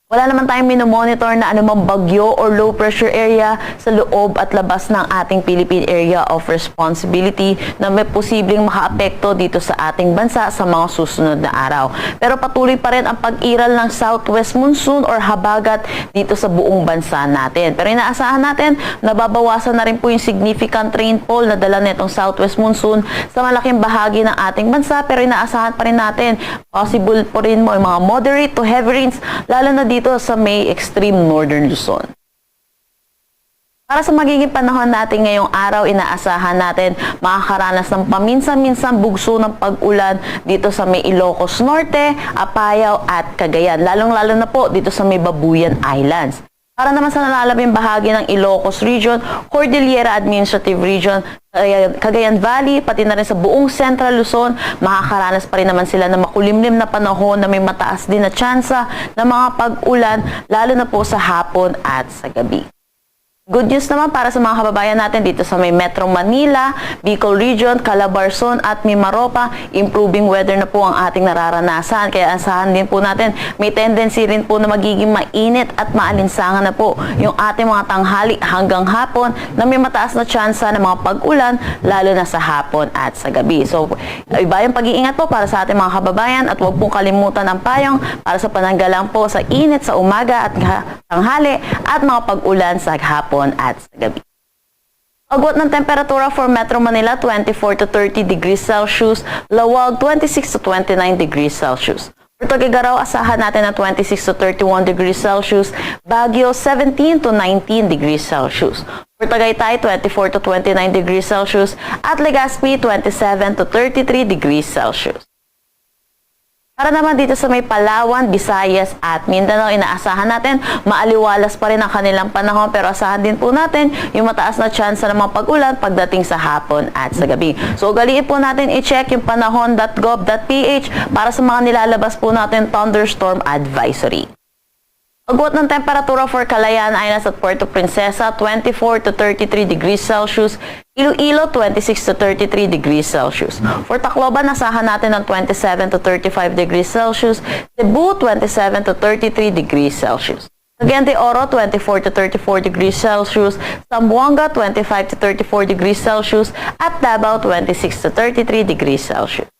Wala naman tayong minomonitor na anumang bagyo or low pressure area sa loob at labas ng ating Philippine Area of Responsibility na may posibleng makaapekto dito sa ating bansa sa mga susunod na araw. Pero patuloy pa rin ang pag-iral ng southwest monsoon or habagat dito sa buong bansa natin. Pero inaasahan natin, nababawasan na rin po yung significant rainfall na dala nitong southwest monsoon sa malaking bahagi ng ating bansa. Pero inaasahan pa rin natin, possible po rin mo yung mga moderate to heavy rains, lalo na dito sa may extreme northern Luzon. Para sa magiging panahon natin ngayong araw, inaasahan natin makakaranas ng paminsan-minsan bugso ng pag-ulan dito sa may Ilocos Norte, Apayao at Cagayan. Lalong-lalo na po dito sa may Babuyan Islands. Para naman sa nalalabing bahagi ng Ilocos Region, Cordillera Administrative Region, Cagayan Valley, pati na rin sa buong Central Luzon, makakaranas pa rin naman sila ng makulimlim na panahon na may mataas din na tsansa ng mga pag-ulan, lalo na po sa hapon at sa gabi. Good news naman para sa mga kababayan natin dito sa may Metro Manila, Bicol Region, Calabarzon at Mimaropa, improving weather na po ang ating nararanasan. Kaya asahan din po natin, may tendency rin po na magiging mainit at maalinsangan na po yung ating mga tanghali hanggang hapon na may mataas na tsansa ng mga pag-ulan, lalo na sa hapon at sa gabi. So, iba yung pag-iingat po para sa ating mga kababayan at huwag pong kalimutan ang payong para sa pananggalang po sa init sa umaga at tanghali at mga pag-ulan sa hapon at sa gabi. Agwat ng temperatura for Metro Manila, 24 to 30 degrees Celsius, Lawag, 26 to 29 degrees Celsius. For Tuguegarao, asahan natin na 26 to 31 degrees Celsius, Baguio, 17 to 19 degrees Celsius. For Tagaytay, 24 to 29 degrees Celsius, at Legazpi, 27 to 33 degrees Celsius. Para naman dito sa may Palawan, Visayas at Mindanao, inaasahan natin maaliwalas pa rin ang kanilang panahon, pero asahan din po natin yung mataas na tsansa ng mga pag-ulan pagdating sa hapon at sa gabi. So ugaliin po natin i-check yung panahon.gov.ph para sa mga nilalabas po natin thunderstorm advisory. Agwat ng temperatura for Calayan Islands at Puerto Princesa, 24 to 33 degrees Celsius, Iloilo, 26 to 33 degrees Celsius. For Tacloban, nasahan natin ng 27 to 35 degrees Celsius, Cebu, 27 to 33 degrees Celsius. Cagayan de Oro, 24 to 34 degrees Celsius, Zamboanga, 25 to 34 degrees Celsius, at Davao, 26 to 33 degrees Celsius.